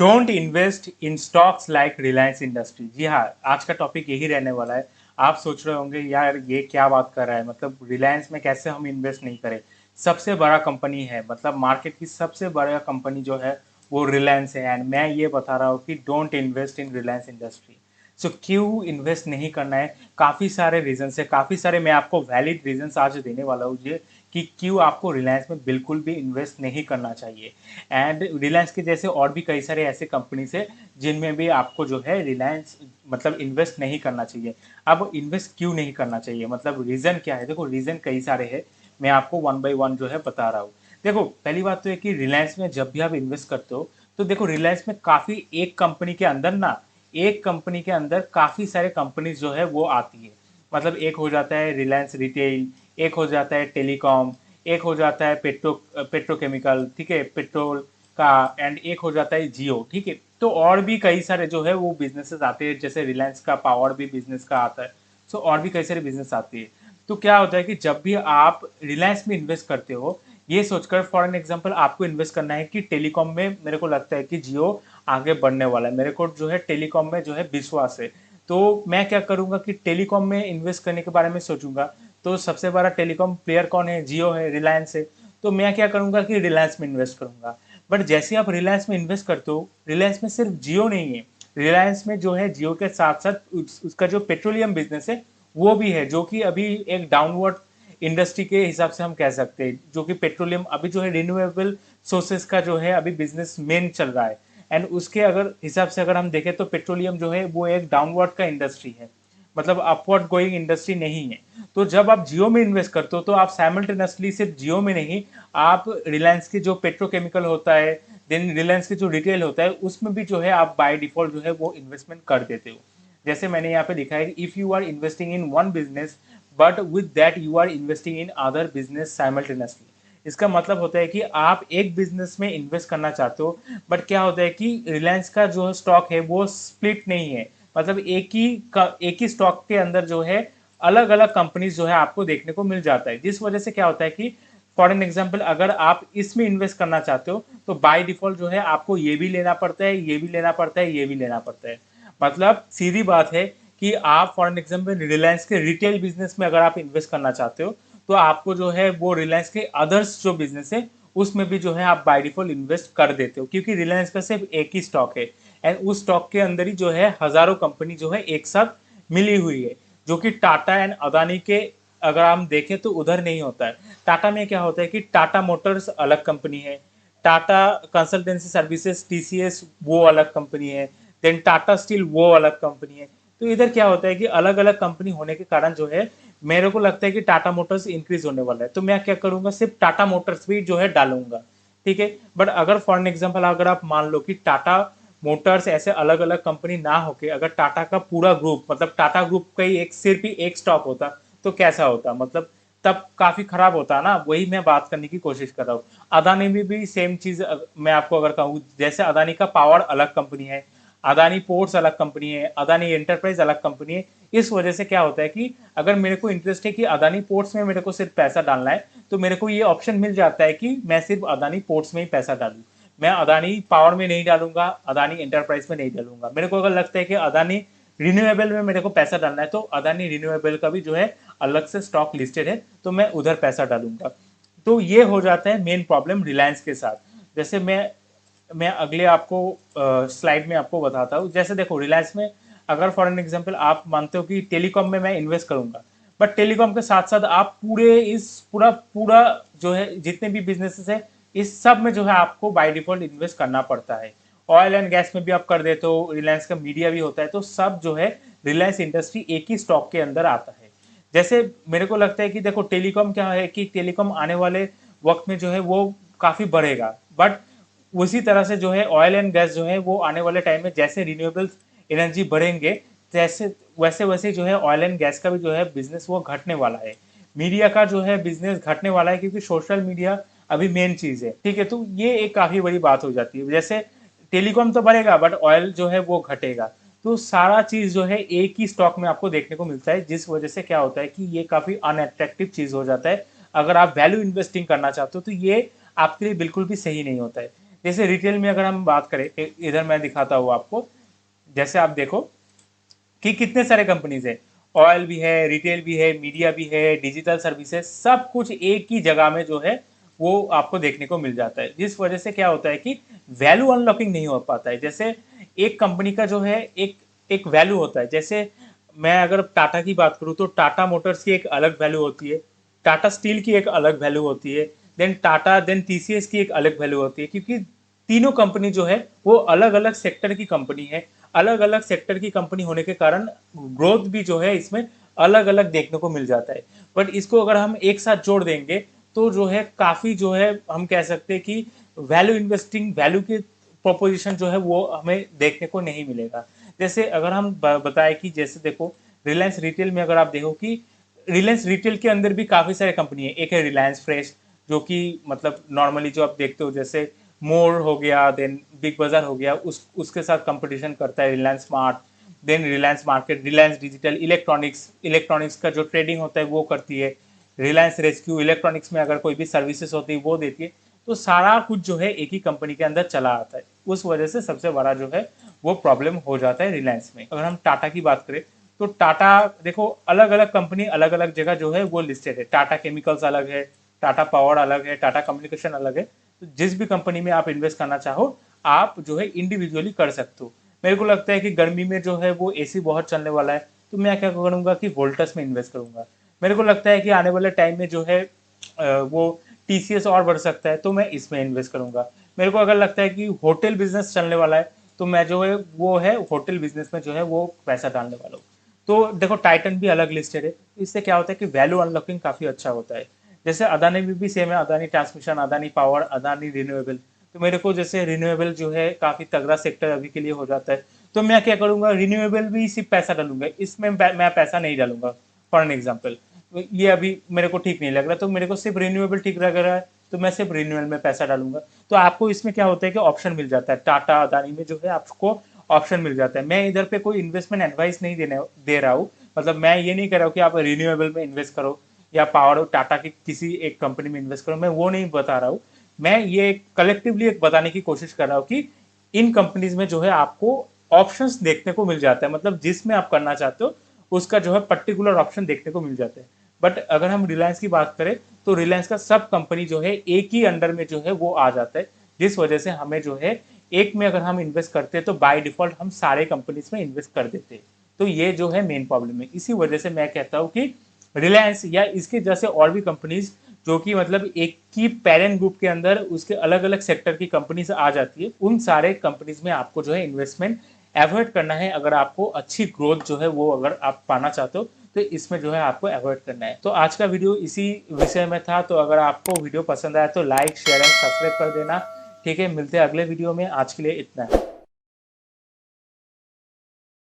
Don't invest in stocks like Reliance Industry. जी हाँ, आज का टॉपिक यही रहने वाला है। आप सोच रहे होंगे यार ये क्या बात कर रहा है, मतलब रिलायंस में कैसे हम इन्वेस्ट नहीं करें। सबसे बड़ा कंपनी है, मतलब मार्केट की सबसे बड़ा कंपनी जो है वो रिलायंस है। एंड मैं ये बता रहा हूँ कि don't invest in Reliance Industry. So क्यों इन्वेस्ट नहीं करना है? काफ़ी सारे रीजन है, काफ़ी सारे मैं आपको वैलिड रीजन आज देने वाला हूँ ये कि क्यों आपको रिलायंस में बिल्कुल भी इन्वेस्ट नहीं करना चाहिए। एंड रिलायंस के जैसे और भी कई सारे ऐसे कंपनीज है जिनमें भी आपको जो है रिलायंस मतलब इन्वेस्ट नहीं करना चाहिए। अब इन्वेस्ट क्यों नहीं करना चाहिए, मतलब रीज़न क्या है? देखो रीज़न कई सारे हैं, मैं आपको वन बाय वन जो है बता रहा हूँ। देखो पहली बात तो है कि रिलायंस में जब भी आप इन्वेस्ट करते हो तो देखो रिलायंस में काफ़ी एक कंपनी के अंदर ना, एक कंपनी के अंदर काफ़ी सारे कंपनीज जो है वो आती है। मतलब एक हो जाता है रिलायंस रिटेल, एक हो जाता है टेलीकॉम, एक हो जाता है पेट्रोकेमिकल, ठीक है, पेट्रोल का, एंड एक हो जाता है जियो, ठीक है। तो और भी कई सारे जो है वो बिजनेसेस आते हैं, जैसे रिलायंस का पावर भी बिजनेस का आता है। सो और भी कई सारे बिजनेस आते हैं। तो क्या होता है कि जब भी आप रिलायंस में इन्वेस्ट करते हो, ये सोचकर फॉर एन एग्जांपल आपको इन्वेस्ट करना है कि टेलीकॉम में मेरे को लगता है कि जियो आगे बढ़ने वाला है, मेरे को जो है टेलीकॉम में जो है विश्वास है। तो मैं क्या करूंगा कि टेलीकॉम में इन्वेस्ट करने के बारे में सोचूंगा। तो सबसे बड़ा टेलीकॉम प्लेयर कौन है? जियो है, रिलायंस है। तो मैं क्या करूंगा कि रिलायंस में इन्वेस्ट करूंगा। बट जैसे आप रिलायंस में इन्वेस्ट करते हो, रिलायंस में सिर्फ जियो नहीं है। रिलायंस में जो है जियो के साथ साथ उसका जो पेट्रोलियम बिजनेस है वो भी है, जो कि अभी एक डाउनवर्ड इंडस्ट्री के हिसाब से हम कह सकते हैं, जो कि पेट्रोलियम अभी जो है रिन्यूएबल सोर्सेस का जो है अभी बिजनेस मेन चल रहा है। एंड उसके अगर हिसाब से अगर हम देखें तो पेट्रोलियम जो है वो एक डाउनवर्ड का इंडस्ट्री है, मतलब अपवर्ड गोइंग इंडस्ट्री नहीं है। तो जब आप जियो में इन्वेस्ट करते हो तो आप साइमल्टेनियसली सिर्फ जियो में नहीं, आप रिलायंस के जो पेट्रोकेमिकल होता है, देन रिलायंस के जो रिटेल होता है उसमें भी जो है आप बाय डिफॉल्ट जो है वो इन्वेस्टमेंट कर देते हो। जैसे मैंने यहाँ पे लिखा है, if you are investing in one business but with that you are investing in other business simultaneously. इसका मतलब होता है कि आप एक बिजनेस में इन्वेस्ट करना चाहते हो, बट क्या होता है कि रिलायंस का जो स्टॉक है वो स्प्लिट नहीं है। मतलब एक ही स्टॉक के अंदर जो है अलग अलग कंपनीज जो है आपको देखने को मिल जाता है, जिस वजह से क्या होता है कि फॉर एन एग्जाम्पल अगर आप इसमें इन्वेस्ट करना चाहते हो तो बाय डिफॉल्ट जो है आपको ये भी लेना पड़ता है, ये भी लेना पड़ता है, ये भी लेना पड़ता है। मतलब सीधी बात है कि आप फॉर एन एग्जाम्पल रिलायंस के रिटेल बिजनेस में अगर आप इन्वेस्ट करना चाहते हो तो आपको जो है वो रिलायंस के अदर्स जो बिजनेस है उसमें भी जो है आप बाय डिफॉल्ट इन्वेस्ट कर देते हो, क्योंकि रिलायंस का सिर्फ एक ही स्टॉक है। एंड उस स्टॉक के अंदर ही जो है हजारों कंपनी जो है एक साथ मिली हुई है, जो कि टाटा एंड अदानी के अगर हम देखें तो उधर नहीं होता है। टाटा में क्या होता है कि टाटा मोटर्स अलग कंपनी है, टाटा कंसल्टेंसी सर्विसेज टीसीएस वो अलग कंपनी है, देन टाटा स्टील वो अलग कंपनी है। तो इधर क्या होता है कि अलग अलग कंपनी होने के कारण जो है मेरे को लगता है कि टाटा मोटर्स इंक्रीज होने वाला है, तो मैं क्या करूंगा सिर्फ टाटा मोटर्स भी जो है डालूंगा, ठीक है। बट अगर फॉर एन एग्जाम्पल अगर आप मान लो कि टाटा मोटर्स ऐसे अलग अलग कंपनी ना होके अगर टाटा का पूरा ग्रुप, मतलब टाटा ग्रुप का ही एक सिर्फ ही एक स्टॉक होता तो कैसा होता, मतलब तब काफी खराब होता ना। वही मैं बात करने की कोशिश कर रहा हूँ। अदानी में भी सेम चीज मैं आपको अगर कहूँ, जैसे अदानी का पावर अलग कंपनी है, अदानी पोर्ट्स अलग कंपनी है, अदानी एंटरप्राइज अलग कंपनी है। इस वजह से क्या होता है कि अगर मेरे को इंटरेस्ट है कि अदानी पोर्ट्स में मेरे को सिर्फ पैसा डालना है तो मेरे को ये ऑप्शन मिल जाता है कि मैं सिर्फ अदानी पोर्ट्स में ही पैसा डालूं। मैं अदानी पावर में नहीं डालूंगा, अदानी एंटरप्राइज में नहीं डालूंगा। मेरे को अगर लगता है कि अदानी रिन्यूएबल में मेरे को पैसा डालना है तो अदानी रिन्यूएबल का भी जो है अलग से स्टॉक लिस्टेड है, तो मैं उधर पैसा डालूंगा। तो ये हो जाता है मेन प्रॉब्लम रिलायंस के साथ। जैसे मैं अगले आपको स्लाइड में आपको बताता हूँ। जैसे देखो रिलायंस में अगर फॉर एन एग्जांपल आप मानते हो कि टेलीकॉम में मैं इन्वेस्ट करूंगा, बट टेलीकॉम के साथ साथ आप पूरा पूरा जो है जितने भी बिजनेसेस है इस सब में जो है आपको बाय डिफॉल्ट इन्वेस्ट करना पड़ता है। ऑयल एंड गैस में भी आप कर देते हो, रिलायंस का मीडिया भी होता है, तो सब जो है रिलायंस इंडस्ट्री एक ही स्टॉक के अंदर आता है। जैसे मेरे को लगता है कि देखो टेलीकॉम क्या है कि टेलीकॉम आने वाले वक्त में जो है वो काफी बढ़ेगा, बट उसी तरह से जो है ऑयल एंड गैस जो है वो आने वाले टाइम में जैसे रिन्यूएबल एनर्जी बढ़ेंगे जैसे वैसे वैसे जो है ऑयल एंड गैस का भी जो है बिजनेस वो घटने वाला है। मीडिया का जो है बिजनेस घटने वाला है, क्योंकि सोशल मीडिया अभी मेन चीज है, ठीक है। तो ये एक काफी बड़ी बात हो जाती है। जैसे टेलीकॉम तो बढ़ेगा बट ऑयल जो है वो घटेगा। तो सारा चीज जो है एक ही स्टॉक में आपको देखने को मिलता है, जिस वजह से क्या होता है कि ये काफी अनअट्रैक्टिव चीज हो जाता है। अगर आप वैल्यू इन्वेस्टिंग करना चाहते हो तो ये आपके लिए बिल्कुल भी सही नहीं होता है। जैसे रिटेल में अगर हम बात करें, इधर मैं दिखाता हूँ आपको, जैसे आप देखो कि कितने सारे कंपनीज है, ऑयल भी है, रिटेल भी है, मीडिया भी है, डिजिटल सर्विसेज, सब कुछ एक ही जगह में जो है वो आपको देखने को मिल जाता है, जिस वजह से क्या होता है कि वैल्यू अनलॉकिंग नहीं हो पाता है। जैसे एक कंपनी का जो है एक एक वैल्यू होता है, जैसे मैं अगर टाटा की बात करूँ तो टाटा मोटर्स की एक अलग वैल्यू होती है, टाटा स्टील की एक अलग वैल्यू होती है, देन टीसीएस की एक अलग वैल्यू होती है, क्योंकि तीनों कंपनी जो है वो अलग अलग सेक्टर की कंपनी है। अलग अलग सेक्टर की कंपनी होने के कारण ग्रोथ भी जो है इसमें अलग अलग देखने को मिल जाता है। बट इसको अगर हम एक साथ जोड़ देंगे तो जो है काफ़ी जो है हम कह सकते हैं कि वैल्यू इन्वेस्टिंग वैल्यू की प्रोपोजिशन जो है वो हमें देखने को नहीं मिलेगा। जैसे अगर हम बताएं कि जैसे देखो रिलायंस रिटेल में अगर आप देखो कि रिलायंस रिटेल के अंदर भी काफ़ी सारे कंपनी है। एक है रिलायंस फ्रेश, जो कि मतलब नॉर्मली जो आप देखते हो जैसे मोर हो गया, देन बिग बाजार हो गया, उसके साथ कंपटीशन करता है Reliance smart, then Reliance market, Reliance digital, electronics का जो ट्रेडिंग होता है वो करती है, रिलायंस रेस्क्यू इलेक्ट्रॉनिक्स में अगर कोई भी सर्विसेज होती है वो देती है। तो सारा कुछ जो है एक ही कंपनी के अंदर चला आता है, उस वजह से सबसे बड़ा जो है वो प्रॉब्लम हो जाता है रिलायंस में। अगर हम टाटा की बात करें तो टाटा देखो अलग अलग कंपनी अलग अलग जगह जो है वो लिस्टेड है। टाटा केमिकल्स अलग है, टाटा पावर अलग है, टाटा कम्युनिकेशन अलग है। तो जिस भी कंपनी में आप इन्वेस्ट करना चाहो आप जो है इंडिविजुअली कर सकते हो। मेरे को लगता है कि गर्मी में जो है वो एसी बहुत चलने वाला है, तो मैं क्या करूँगा कि वोल्टस में इन्वेस्ट करूँगा। मेरे को लगता है कि आने वाले टाइम में जो है वो टीसीएस और बढ़ सकता है, तो मैं इसमें इन्वेस्ट करूँगा। मेरे को अगर लगता है कि होटल बिजनेस चलने वाला है तो मैं जो है वो है होटल बिजनेस में जो है वो पैसा डालने वाला हूँ। तो देखो टाइटन भी अलग लिस्टेड है, इससे क्या होता है कि वैल्यू अनलॉकिंग काफ़ी अच्छा होता है। जैसे अदानी भी सेम है, Adani transmission, Adani power, Adani renewable. तो मेरे को जैसे रिन्यूएबल जो है काफ़ी तगड़ा सेक्टर अभी के लिए हो जाता है, तो मैं क्या करूँगा रिन्यूएबल भी सिर्फ पैसा डालूंगा, इसमें मैं पैसा नहीं डालूंगा। फॉर एन एग्जाम्पल ये अभी मेरे को ठीक नहीं लग रहा, तो मेरे को सिर्फ रिन्यूएबल ठीक लग रहा है, तो मैं सिर्फ रिन्यूएबल में पैसा डालूंगा। तो आपको इसमें क्या होता है कि ऑप्शन मिल जाता है, टाटा अदानी में जो है आपको ऑप्शन मिल जाता है। मैं इधर पे कोई इन्वेस्टमेंट एडवाइस नहीं दे रहा हूँ, मतलब मैं ये नहीं कर रहा हूँ कि आप रिन्यूएबल में इन्वेस्ट करो या पावर टाटा की किसी एक कंपनी में इन्वेस्ट करो, मैं वो नहीं बता रहा हूँ। मैं ये कलेक्टिवली एक बताने की कोशिश कर रहा हूँ कि इन कंपनीज में जो है आपको ऑप्शंस देखने को मिल जाता है, मतलब जिसमें आप करना चाहते हो उसका जो है पर्टिकुलर ऑप्शन देखने को मिल जाता है। बट अगर हम रिलायंस की बात करें तो रिलायंस का सब कंपनी जो है एक ही अंडर में जो है वो आ जाता है, जिस वजह से हमें जो है एक में अगर हम इन्वेस्ट करते हैं तो बाय डिफॉल्ट हम सारे कंपनीज में इन्वेस्ट कर देते हैं। तो ये जो है मेन प्रॉब्लम है। इसी वजह से मैं कहता हूँ कि रिलायंस या इसके जैसे और भी कंपनीज जो कि मतलब एक ही पेरेंट ग्रुप के अंदर उसके अलग अलग सेक्टर की कंपनीज आ जाती है, उन सारे कंपनीज में आपको जो है इन्वेस्टमेंट अवॉइड करना है। अगर आपको अच्छी ग्रोथ जो है वो अगर आप पाना चाहते हो तो इसमें जो है आपको अवॉइड करना है। तो आज का वीडियो इसी विषय में था। तो अगर आपको वीडियो पसंद आया तो लाइक शेयर एंड सब्सक्राइब कर देना। ठीक है, मिलते हैं अगले वीडियो में, आज के लिए इतना है।